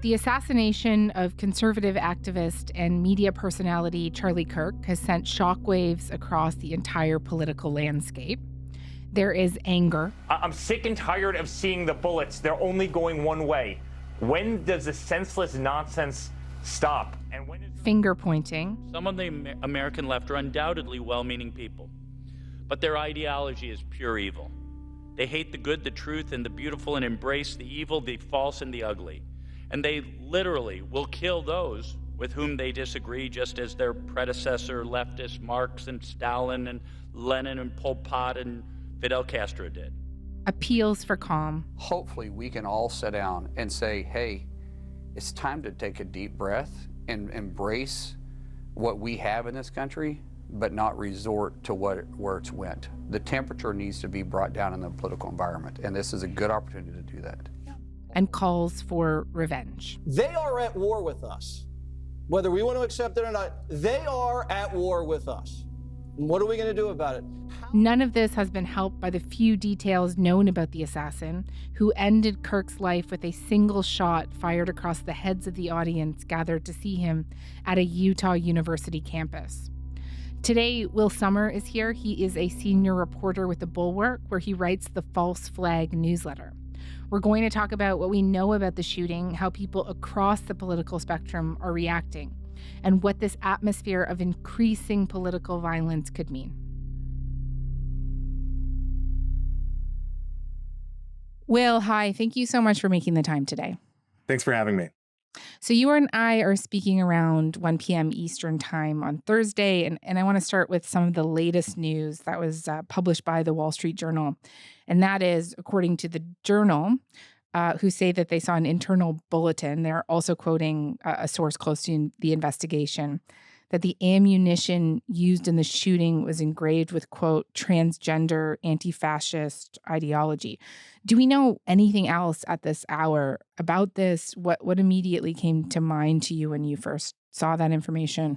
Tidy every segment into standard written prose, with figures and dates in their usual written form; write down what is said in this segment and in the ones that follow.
The assassination of conservative activist and media personality Charlie Kirk has sent shockwaves across the entire political landscape. There is anger. I'm sick and tired of seeing the bullets. They're only going one way. When does the senseless nonsense stop? And when is finger pointing. Some of the American left are undoubtedly well-meaning people, but their ideology is pure evil. They hate the good, the truth, and the beautiful, and embrace the evil, the false, and the ugly. And they literally will kill those with whom they disagree, just as their predecessor leftists Marx and Stalin and Lenin and Pol Pot and Fidel Castro did. Appeals for calm. Hopefully we can all sit down and say, hey, it's time to take a deep breath and embrace what we have in this country, but not resort to where it's went. The temperature needs to be brought down in the political environment, and this is a good opportunity to do that. And calls for revenge. They are at war with us. Whether we want to accept it or not, they are at war with us. What are we going to do about it? None of this has been helped by the few details known about the assassin, who ended Kirk's life with a single shot fired across the heads of the audience gathered to see him at a Utah University campus. Today, Will Sommer is here. He is a senior reporter with The Bulwark, where he writes the False Flag newsletter. We're going to talk about what we know about the shooting, how people across the political spectrum are reacting, and what this atmosphere of increasing political violence could mean. Will, hi. Thank you so much for making the time today. Thanks for having me. So you and I are speaking around 1 p.m. Eastern time on Thursday, and I want to start with some of the latest news that was published by the Wall Street Journal. And that is, according to the Journal, who say that they saw an internal bulletin. They're also quoting a source close to the investigation, that the ammunition used in the shooting was engraved with, quote, transgender anti-fascist ideology. Do we know anything else at this hour about this? What immediately came to mind to you when you first saw that information?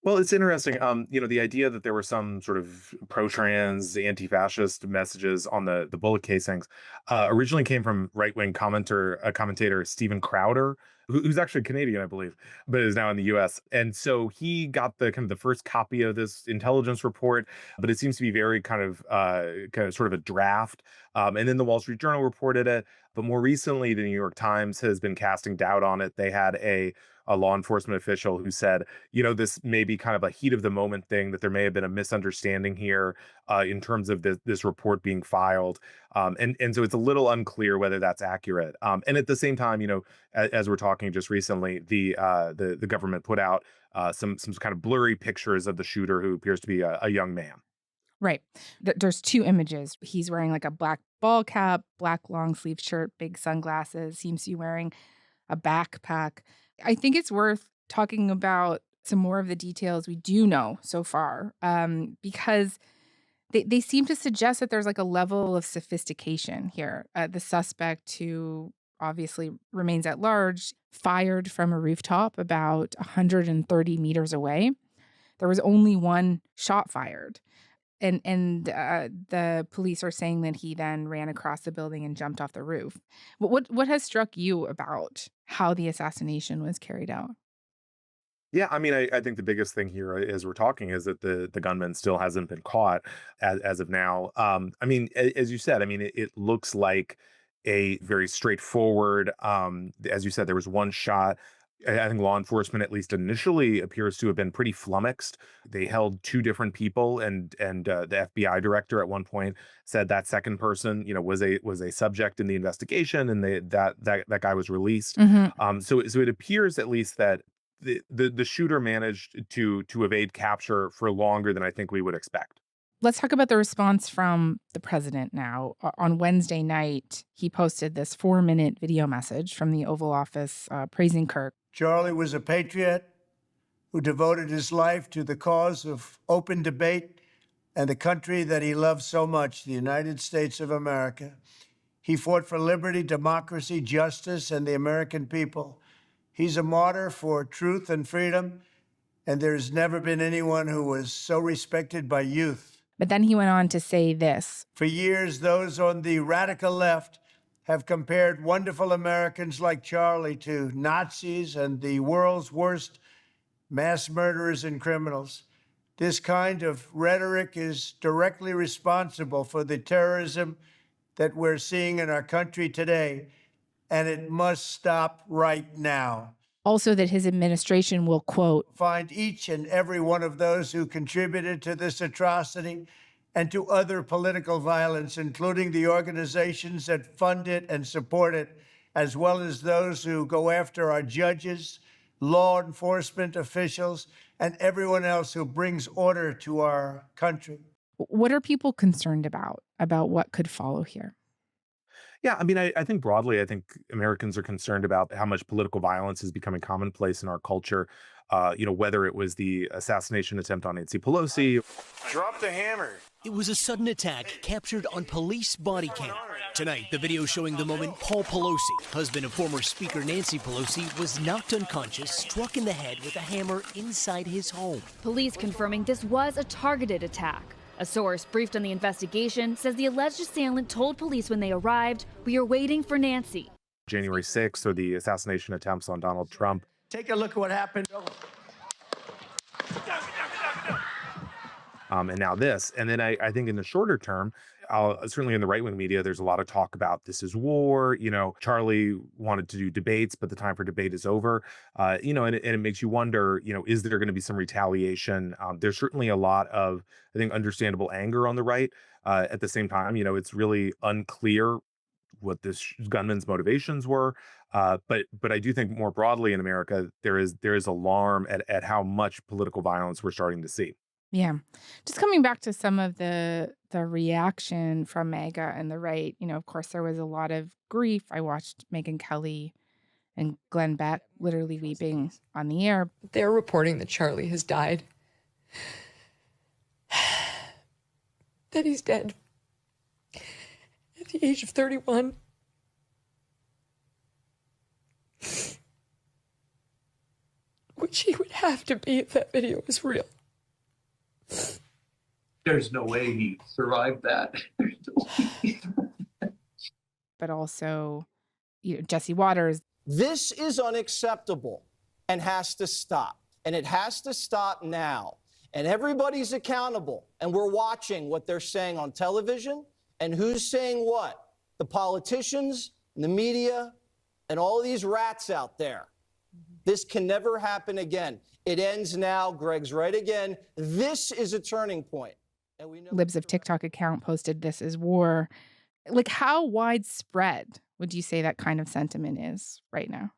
Well, it's interesting. The idea that there were some sort of pro-trans, anti-fascist messages on the bullet casings originally came from right-wing commentator Stephen Crowder, who's actually Canadian, I believe, but is now in the U.S. And so he got the first copy of this intelligence report, but it seems to be very kind of sort of a draft. And then the Wall Street Journal reported it. But more recently, the New York Times has been casting doubt on it. They had a law enforcement official who said, this may be kind of a heat of the moment thing, that there may have been a misunderstanding here in terms of this report being filed. And so it's a little unclear whether that's accurate. And at the same time, as we're talking just recently, the government put out some kind of blurry pictures of the shooter, who appears to be a young man. Right. There's two images. He's wearing like a black ball cap, black long sleeve shirt, big sunglasses, seems to be wearing a backpack. I think it's worth talking about some more of the details we do know so far, because they seem to suggest that there's like a level of sophistication here. The suspect, who obviously remains at large, fired from a rooftop about 130 meters away. There was only one shot fired. And the police are saying that he then ran across the building and jumped off the roof. What has struck you about how the assassination was carried out? Yeah, I mean, I think the biggest thing here, as we're talking, is that the gunman still hasn't been caught as of now. I mean, as you said, it looks like a very straightforward, as you said, there was one shot. I think law enforcement, at least initially, appears to have been pretty flummoxed. They held two different people, and the FBI director at one point said that second person, was a subject in the investigation, and that guy was released. Mm-hmm. So it appears at least that the shooter managed to evade capture for longer than I think we would expect. Let's talk about the response from the president now. On Wednesday night, he posted this 4-minute video message from the Oval Office praising Kirk. Charlie was a patriot who devoted his life to the cause of open debate and the country that he loved so much, the United States of America. He fought for liberty, democracy, justice, and the American people. He's a martyr for truth and freedom, and there's never been anyone who was so respected by youth. But then he went on to say this. For years, those on the radical left have compared wonderful Americans like Charlie to Nazis and the world's worst mass murderers and criminals. This kind of rhetoric is directly responsible for the terrorism that we're seeing in our country today, and it must stop right now. Also that his administration will, quote, find each and every one of those who contributed to this atrocity and to other political violence, including the organizations that fund it and support it, as well as those who go after our judges, law enforcement officials, and everyone else who brings order to our country. What are people concerned about what could follow here? Yeah, I mean, I think broadly, I think Americans are concerned about how much political violence is becoming commonplace in our culture. Whether it was the assassination attempt on Nancy Pelosi. Drop the hammer. It was a sudden attack captured on police body cam. Tonight, the video showing the moment Paul Pelosi, husband of former Speaker Nancy Pelosi, was knocked unconscious, struck in the head with a hammer inside his home. Police confirming this was a targeted attack. A source briefed on the investigation says the alleged assailant told police when they arrived, "We are waiting for Nancy." January 6th, or the assassination attempts on Donald Trump. Take a look at what happened. And now this. And then I think in the shorter term, certainly in the right-wing media, there's a lot of talk about this is war. Charlie wanted to do debates, but the time for debate is over. And it makes you wonder, is there going to be some retaliation? There's certainly a lot of, I think, understandable anger on the right. At the same time, it's really unclear what this gunman's motivations were. But I do think more broadly in America, there is alarm at how much political violence we're starting to see. Yeah. Just coming back to some of the reaction from MAGA and the right, of course, there was a lot of grief. I watched Megyn Kelly and Glenn Beck literally weeping on the air. They're reporting that Charlie has died, that he's dead at the age of 31. Which he would have to be if that video was real. There's no way he survived that. But also, Jesse Waters. This is unacceptable and has to stop. And it has to stop now. And everybody's accountable. And we're watching what they're saying on television and who's saying what. The politicians, the media, and all of these rats out there. This can never happen again. It ends now. Greg's right again. This is a turning point. And we know Libs of TikTok account posted this is war. Like, how widespread would you say that kind of sentiment is right now?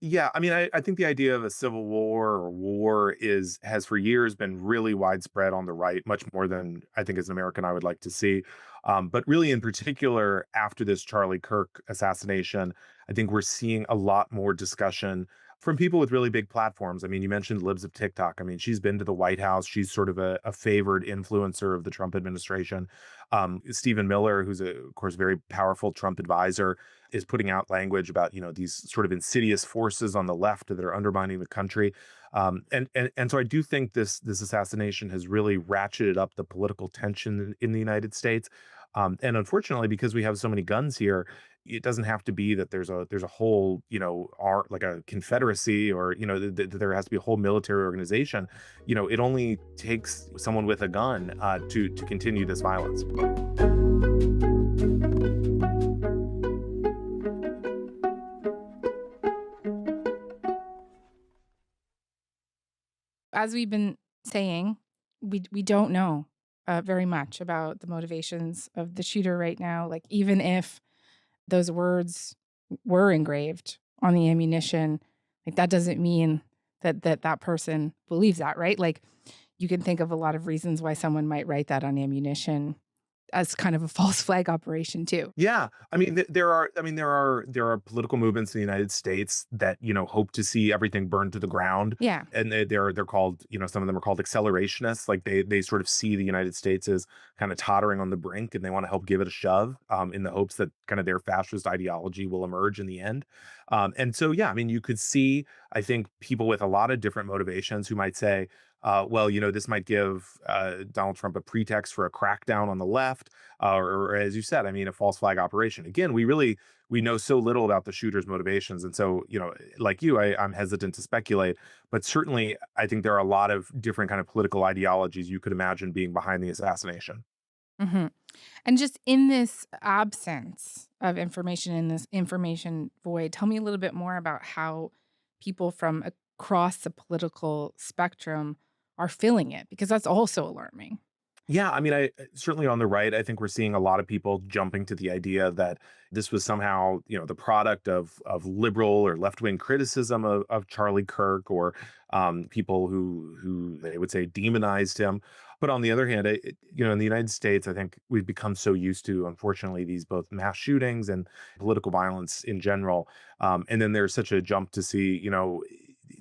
Yeah. I mean, I think the idea of a civil war or war has for years been really widespread on the right, much more than I think as an American I would like to see. But really, in particular, after this Charlie Kirk assassination, I think we're seeing a lot more discussion from people with really big platforms. I mean, you mentioned Libs of TikTok. I mean, she's been to the White House. She's sort of a favored influencer of the Trump administration. Stephen Miller, who's of course, very powerful Trump advisor, is putting out language about, these sort of insidious forces on the left that are undermining the country. And so I do think this assassination has really ratcheted up the political tension in the United States. And unfortunately, because we have so many guns here, it doesn't have to be that there's a whole, like a confederacy or, that there has to be a whole military organization. It only takes someone with a gun to continue this violence. As we've been saying, we don't know very much about the motivations of the shooter right now. Like, even if those words were engraved on the ammunition, like, that doesn't mean that person believes that, right? Like, you can think of a lot of reasons why someone might write that on ammunition as kind of a false flag operation too. Yeah. I mean, there are political movements in the United States that, hope to see everything burned to the ground. Yeah. And they're called, some of them are called accelerationists. Like they sort of see the United States as kind of tottering on the brink, and they want to help give it a shove in the hopes that kind of their fascist ideology will emerge in the end. And so, yeah, I mean, you could see, I think, people with a lot of different motivations who might say, this might give Donald Trump a pretext for a crackdown on the left, or as you said, a false flag operation. Again, we know so little about the shooter's motivations. And so, like you, I'm hesitant to speculate, but certainly I think there are a lot of different kind of political ideologies you could imagine being behind the assassination. Mm-hmm. And just in this absence of information, in this information void, tell me a little bit more about how people from across the political spectrum are feeling it, because that's also alarming. Yeah, I certainly on the right, I think we're seeing a lot of people jumping to the idea that this was somehow, the product of liberal or left-wing criticism of Charlie Kirk, or people who they would say demonized him. But on the other hand, in the United States, I think we've become so used to, unfortunately, these both mass shootings and political violence in general. And then there's such a jump to see,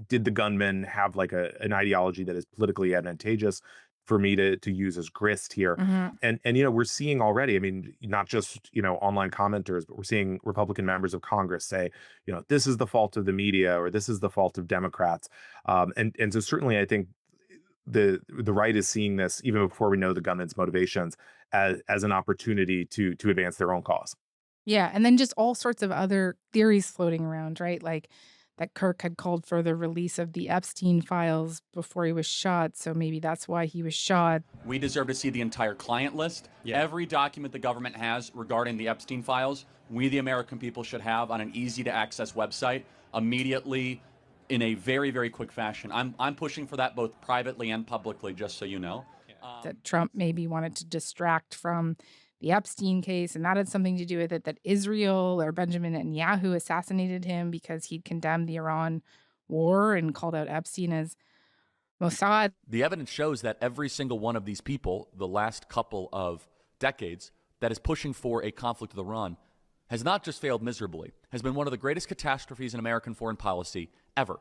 did the gunman have like an ideology that is politically advantageous for me to use as grist here? Mm-hmm. And we're seeing already, not just, online commenters, but we're seeing Republican members of Congress say, this is the fault of the media, or this is the fault of Democrats. And so certainly I think the right is seeing this, even before we know the gunman's motivations, as an opportunity to advance their own cause. Yeah. And then just all sorts of other theories floating around, right? Like that Kirk had called for the release of the Epstein files before he was shot. So maybe that's why he was shot. We deserve to see the entire client list. Yeah. Every document the government has regarding the Epstein files, we, the American people, should have on an easy-to-access website immediately, in a very, very quick fashion. I'm pushing for that both privately and publicly, just so you know. That Trump maybe wanted to distract from the Epstein case, and that had something to do with it, that Israel or Benjamin Netanyahu assassinated him because he'd condemned the Iran war and called out Epstein as Mossad. The evidence shows that every single one of these people, the last couple of decades, that is pushing for a conflict with Iran has not just failed miserably, has been one of the greatest catastrophes in American foreign policy ever.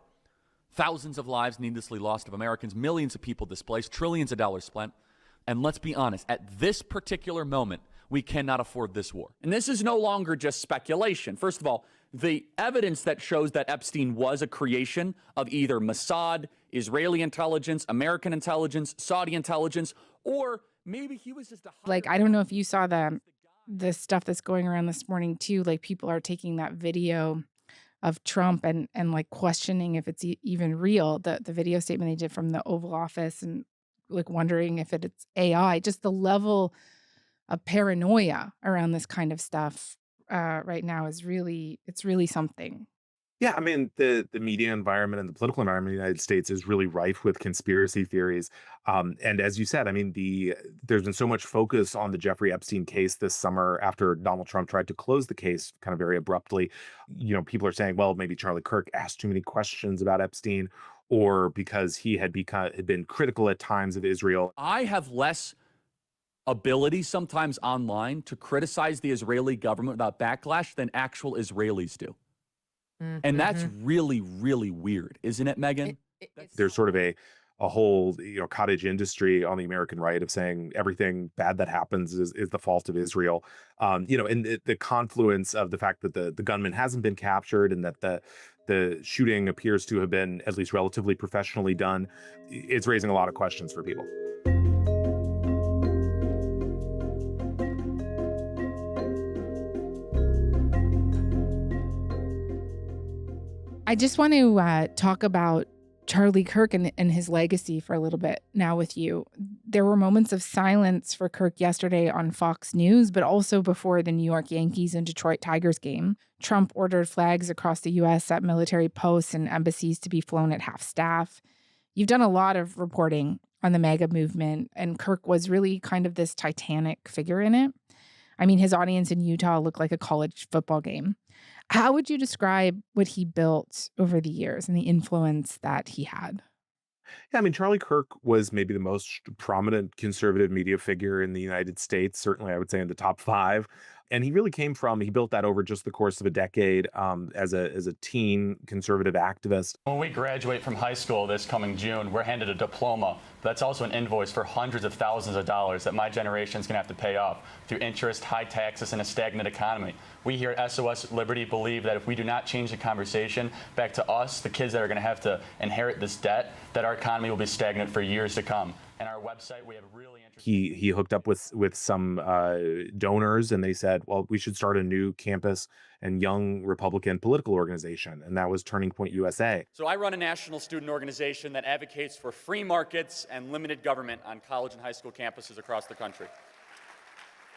Thousands of lives needlessly lost of Americans, millions of people displaced, trillions of dollars spent. And let's be honest, at this particular moment, we cannot afford this war. And this is no longer just speculation. First of all, the evidence that shows that Epstein was a creation of either Mossad, Israeli intelligence, American intelligence, Saudi intelligence, or maybe he was just a... Like, I don't know if you saw the stuff that's going around this morning too. Like, people are taking that video of Trump and like questioning if it's even real. The video statement they did from the Oval Office, and like wondering if it's AI. Just the level of paranoia around this kind of stuff right now is really something. Yeah, the media environment and the political environment in the United States is really rife with conspiracy theories. And as you said, there's been so much focus on the Jeffrey Epstein case this summer after Donald Trump tried to close the case kind of very abruptly. People are saying, well, maybe Charlie Kirk asked too many questions about Epstein, or because he had been critical at times of Israel. I have less ability sometimes online to criticize the Israeli government without backlash than actual Israelis do. Mm-hmm. And that's really, really weird, isn't it, Megan? There's sort of a whole cottage industry on the American right of saying everything bad that happens is the fault of Israel. And the confluence of the fact that the gunman hasn't been captured, and that the shooting appears to have been at least relatively professionally done, it's raising a lot of questions for people. I just want to talk about Charlie Kirk and his legacy for a little bit now with you. There were moments of silence for Kirk yesterday on Fox News, but also before the New York Yankees and Detroit Tigers game. Trump ordered flags across the U.S. at military posts and embassies to be flown at half staff. You've done a lot of reporting on the MAGA movement, and Kirk was really kind of this titanic figure in it. His audience in Utah looked like a college football game. How would you describe what he built over the years and the influence that he had? Yeah, Charlie Kirk was maybe the most prominent conservative media figure in the United States. Certainly, I would say in the top 5. And he really he built that over just the course of a decade as a teen conservative activist. When we graduate from high school this coming June, we're handed a diploma. That's also an invoice for hundreds of thousands of dollars that my generation is going to have to pay off through interest, high taxes, and a stagnant economy. We here at SOS Liberty believe that if we do not change the conversation back to us, the kids that are going to have to inherit this debt, that our economy will be stagnant for years to come. And our website, we have really interesting... He hooked up with some donors, and they said, well, we should start a new campus and young Republican political organization, and that was Turning Point USA. So I run a national student organization that advocates for free markets and limited government on college and high school campuses across the country.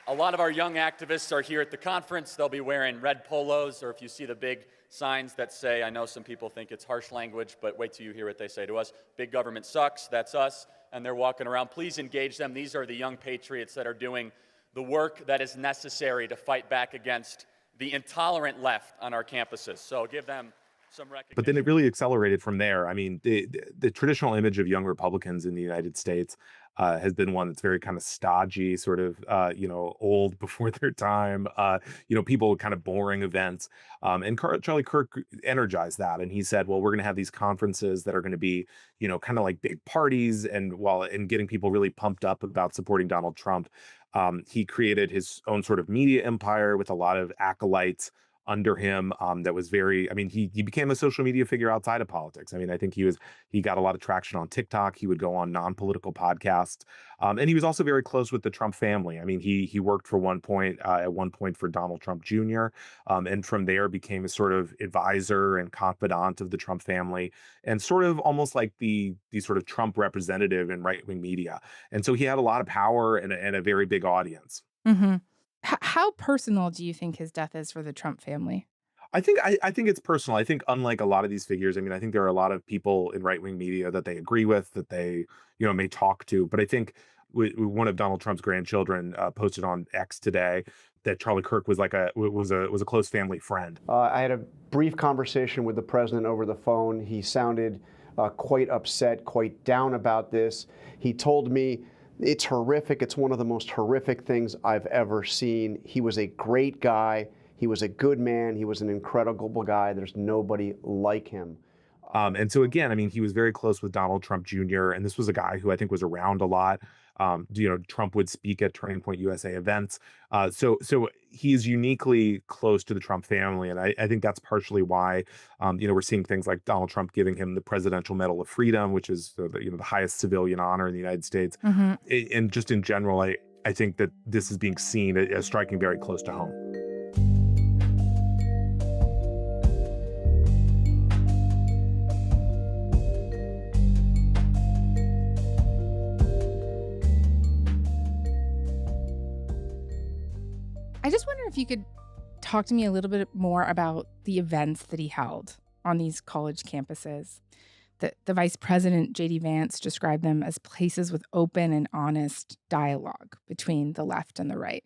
A lot of our young activists are here at the conference. They'll be wearing red polos, or if you see the big signs that say, I know some people think it's harsh language, but wait till you hear what they say to us. Big government sucks, that's us. And they're walking around. Please engage them. These are the young patriots that are doing the work that is necessary to fight back against the intolerant left on our campuses. So give them some recognition. But then it really accelerated from there. I mean, the traditional image of young Republicans in the United States has been one that's very kind of stodgy, sort of, old before their time, people with kind of boring events. And Charlie Kirk energized that. And he said, well, we're going to have these conferences that are going to be, kind of like big parties and getting people really pumped up about supporting Donald Trump. He created his own sort of media empire with a lot of acolytes under him that was he became a social media figure outside of politics. I mean, I think he got a lot of traction on TikTok. He would go on non-political podcasts. And he was also very close with the Trump family. I mean, he worked at one point for Donald Trump Jr. And from there became a sort of advisor and confidant of the Trump family and sort of almost like the sort of Trump representative in right-wing media. And so he had a lot of power and a very big audience. Mm-hmm. How personal do you think his death is for the Trump family? I think it's personal. I think unlike a lot of these figures, I mean, I think there are a lot of people in right-wing media that they agree with, that they, may talk to. But I think one of Donald Trump's grandchildren posted on X today that Charlie Kirk was a close family friend. I had a brief conversation with the president over the phone. He sounded quite upset, quite down about this. He told me, it's horrific. It's one of the most horrific things I've ever seen. He was a great guy. He was a good man. He was an incredible guy. There's nobody like him. And so again, I mean, he was very close with Donald Trump Jr. And this was a guy who I think was around a lot. Trump would speak at Turning Point USA events. So he's uniquely close to the Trump family. And I think that's partially why, we're seeing things like Donald Trump giving him the Presidential Medal of Freedom, which is the highest civilian honor in the United States. Mm-hmm. And just in general, I think that this is being seen as striking very close to home. I just wonder if you could talk to me a little bit more about the events that he held on these college campuses. The vice president, J.D. Vance, described them as places with open and honest dialogue between the left and the right.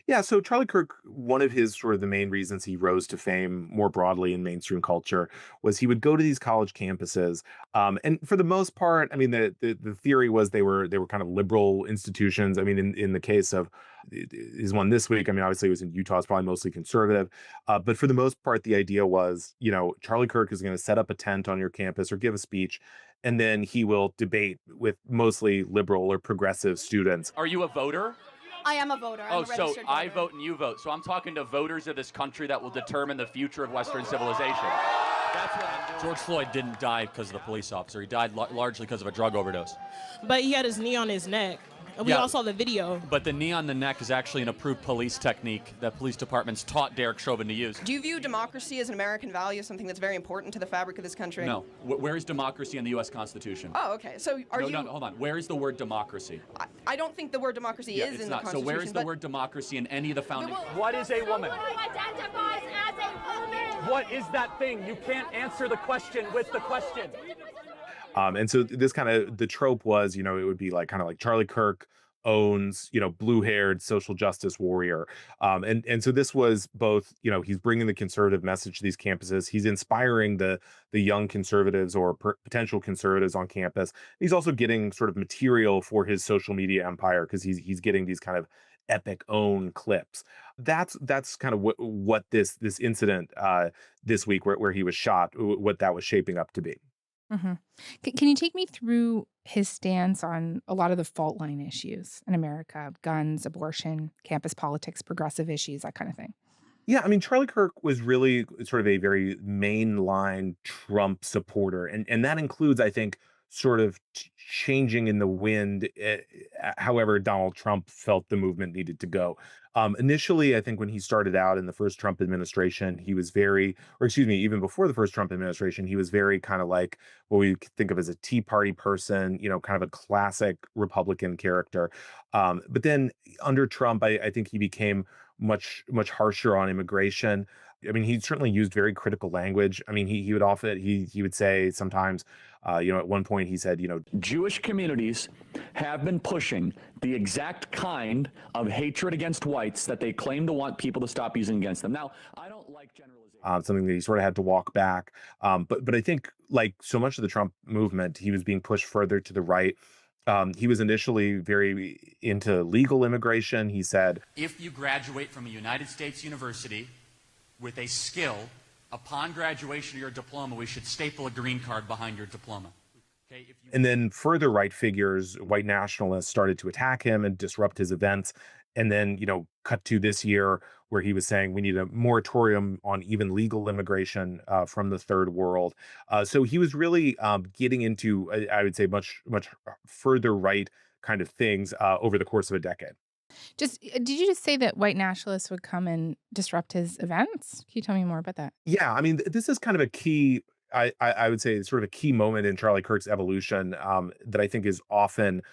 Yeah, so Charlie Kirk, one of his sort of the main reasons he rose to fame more broadly in mainstream culture was he would go to these college campuses. And for the most part, I mean, the theory was they were kind of liberal institutions. I mean, in the case of his one this week, I mean, obviously it was in Utah, it's probably mostly conservative. But for the most part, the idea was, Charlie Kirk is going to set up a tent on your campus or give a speech, and then he will debate with mostly liberal or progressive students. Are you a voter? I am a voter. I'm a registered voter. I vote and you vote. So I'm talking to voters of this country that will determine the future of Western civilization. That's what I'm doing. George Floyd didn't die because of the police officer. He died largely because of a drug overdose. But he had his knee on his neck. We all saw the video. But the knee on the neck is actually an approved police technique that police departments taught Derek Chauvin to use. Do you view democracy as an American value, something that's very important to the fabric of this country? No. Where is democracy in the U.S. Constitution? Oh, okay. So No, hold on. Where is the word democracy? I don't think the word democracy is in the Constitution. So where is the word democracy in any of the founding? What is a woman? Who identifies as a woman? What is that thing? You can't answer the question with the question. And so this kind of, the trope was, it would be like kind of like Charlie Kirk owns, blue-haired social justice warrior. And so this was both, he's bringing the conservative message to these campuses. He's inspiring the young conservatives or potential conservatives on campus. He's also getting sort of material for his social media empire because he's getting these kind of epic own clips. That's kind of what this incident this week where he was shot, what that was shaping up to be. Mm-hmm. Can you take me through his stance on a lot of the fault line issues in America? Guns, abortion, campus politics, progressive issues, that kind of thing. Yeah, I mean, Charlie Kirk was really sort of a very mainline Trump supporter, and that includes, I think, sort of changing in the wind, however Donald Trump felt the movement needed to go. Initially, I think when he started out in the first Trump administration, he was very, or excuse me, even before the first Trump administration, he was very kind of like what we think of as a Tea Party person, kind of a classic Republican character. But then under Trump, I think he became much harsher on immigration. I mean, he certainly used very critical language. I mean, he would often he would say sometimes, at one point he said, Jewish communities have been pushing the exact kind of hatred against whites that they claim to want people to stop using against them. Now, I don't like generalization. Something that he sort of had to walk back. But I think like so much of the Trump movement, he was being pushed further to the right. He was initially very into legal immigration. He said, if you graduate from a United States university with a skill, upon graduation of your diploma, we should staple a green card behind your diploma. Okay, and then further right figures, white nationalists, started to attack him and disrupt his events. And then, cut to this year where he was saying we need a moratorium on even legal immigration from the third world. So he was really getting into, I would say, much further right kind of things over the course of a decade. Did you just say that white nationalists would come and disrupt his events? Can you tell me more about that? Yeah, I mean, this is kind of a key, I would say, sort of a key moment in Charlie Kirk's evolution that I think is often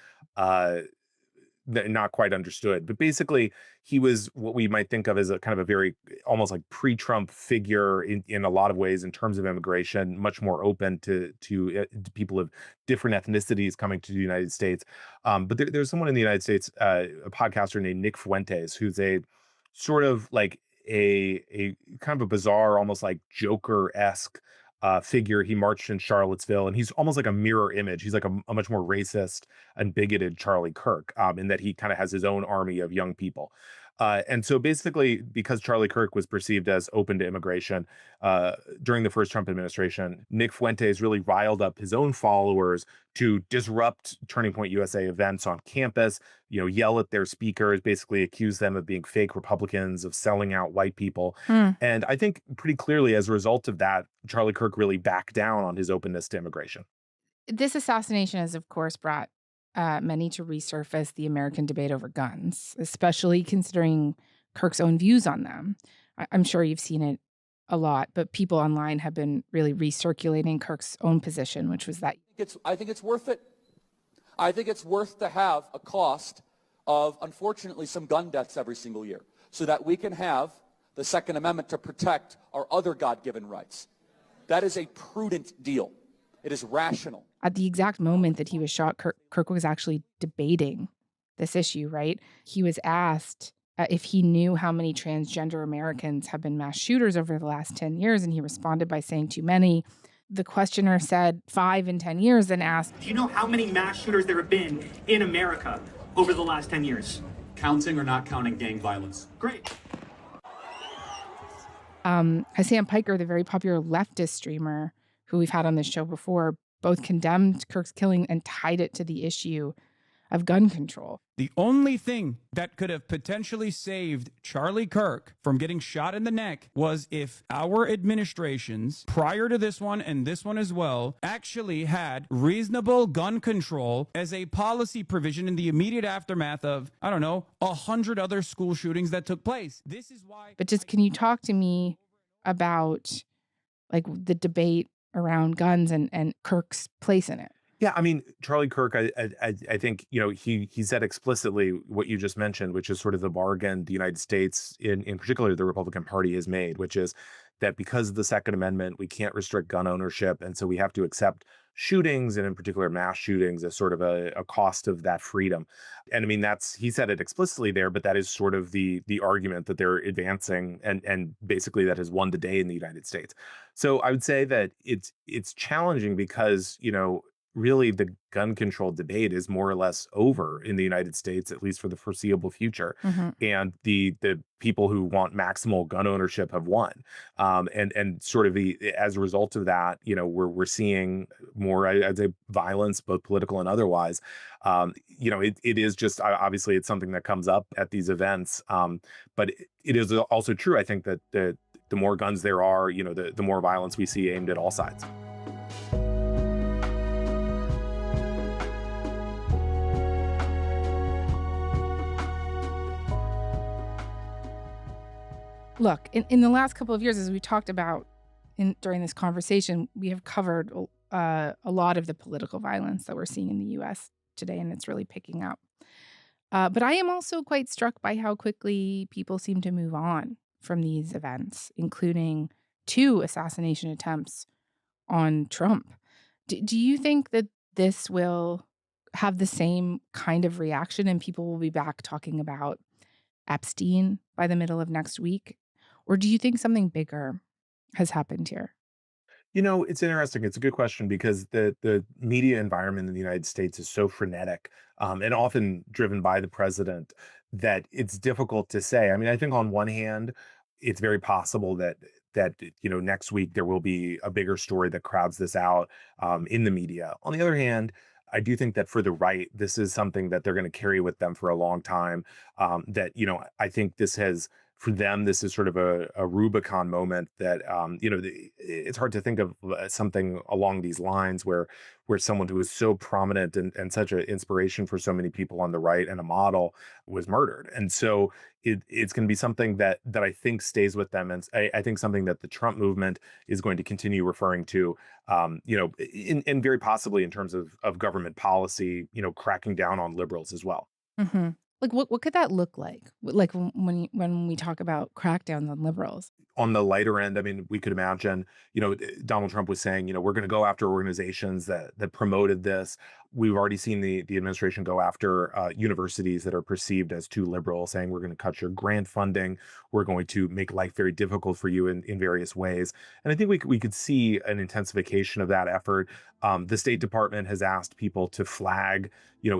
not quite understood. But basically, he was what we might think of as a kind of a very almost like pre-Trump figure in a lot of ways in terms of immigration, much more open to people of different ethnicities coming to the United States. But there's someone in the United States, a podcaster named Nick Fuentes, who's a sort of like a kind of a bizarre, almost like Joker-esque figure. He marched in Charlottesville, and he's almost like a mirror image. He's like a much more racist and bigoted Charlie Kirk, in that he kind of has his own army of young people. And so basically, because Charlie Kirk was perceived as open to immigration during the first Trump administration, Nick Fuentes really riled up his own followers to disrupt Turning Point USA events on campus, yell at their speakers, basically accuse them of being fake Republicans, of selling out white people. And I think pretty clearly as a result of that, Charlie Kirk really backed down on his openness to immigration. This assassination has, of course, brought many to resurface the American debate over guns, especially considering Kirk's own views on them. I'm sure you've seen it a lot, but people online have been really recirculating Kirk's own position, which was that I think it's worth it. I think it's worth to have a cost of, unfortunately, some gun deaths every single year so that we can have the Second Amendment to protect our other God-given rights. That is a prudent deal. It is rational. At the exact moment that he was shot, Kirk was actually debating this issue, right? He was asked if he knew how many transgender Americans have been mass shooters over the last 10 years, and he responded by saying too many. The questioner said 5 in 10 years, then asked, do you know how many mass shooters there have been in America over the last 10 years? Counting or not counting gang violence? Great. Hassan Piker, the very popular leftist streamer who we've had on this show before, both condemned Kirk's killing and tied it to the issue of gun control. The only thing that could have potentially saved Charlie Kirk from getting shot in the neck was if our administrations, prior to this one and this one as well, actually had reasonable gun control as a policy provision in the immediate aftermath of, 100 other school shootings that took place. This is why. But just can you talk to me about like the debate around guns and Kirk's place in it? Yeah, I mean, Charlie Kirk, I think, he said explicitly what you just mentioned, which is sort of the bargain the United States, in particular the Republican Party, has made, which is that because of the Second Amendment, we can't restrict gun ownership. And so we have to accept shootings, and in particular mass shootings, as sort of a cost of that freedom. And I mean, he said it explicitly there, but that is sort of the argument that they're advancing, and basically that has won the day in the United States. So I would say that it's challenging because, really the gun control debate is more or less over in the United States, at least for the foreseeable future. And the people who want maximal gun ownership have won. And sort of as a result of that, we're seeing more, I'd say, violence, both political and otherwise. It is just, obviously it's something that comes up at these events. But it is also true, I think, that the more guns there are, the more violence we see aimed at all sides. Look, in the last couple of years, as we talked about during this conversation, we have covered a lot of the political violence that we're seeing in the U.S. today, and it's really picking up. But I am also quite struck by how quickly people seem to move on from these events, including 2 assassination attempts on Trump. Do you think that this will have the same kind of reaction and people will be back talking about Epstein by the middle of next week? Or do you think something bigger has happened here? It's interesting. It's a good question because the media environment in the United States is so frenetic and often driven by the president that it's difficult to say. I mean, I think on one hand, it's very possible that next week there will be a bigger story that crowds this out in the media. On the other hand, I do think that for the right, this is something that they're going to carry with them for a long time. I think for them, this is sort of a Rubicon moment that, it's hard to think of something along these lines where someone who was so prominent and such an inspiration for so many people on the right and a model was murdered. And so it's going to be something that I think stays with them. And I think something that the Trump movement is going to continue referring to, and very possibly in terms of government policy, cracking down on liberals as well. Mm-hmm. Like, what could that look like? Like when we talk about crackdowns on liberals? On the lighter end, I mean, we could imagine, Donald Trump was saying, we're going to go after organizations that promoted this. We've already seen the administration go after universities that are perceived as too liberal, saying we're going to cut your grant funding. We're going to make life very difficult for you in various ways. And I think we could see an intensification of that effort. The State Department has asked people to flag,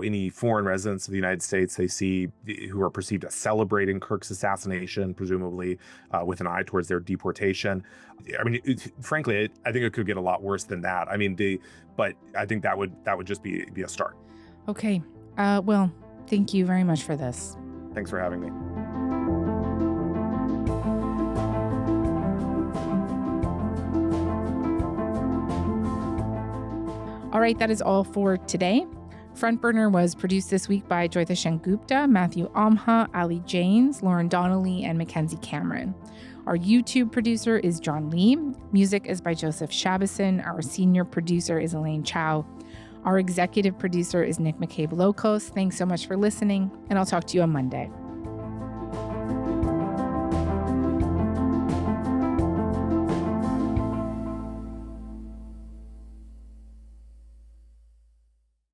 any foreign residents of the United States they see who are perceived as celebrating Kirk's assassination, presumably with an eye towards their deportation. I mean, frankly, I think it could get a lot worse than that. I mean, but I think that would just be a start. Okay. Well, thank you very much for this. Thanks for having me. All right, that is all for today. Front Burner was produced this week by Joyita Shengupta, Matthew Amha, Ali Janes, Lauren Donnelly, and Mackenzie Cameron. Our YouTube producer is John Lee. Music is by Joseph Shabison. Our senior producer is Elaine Chow. Our executive producer is Nick McCabe-Locos. Thanks so much for listening, and I'll talk to you on Monday.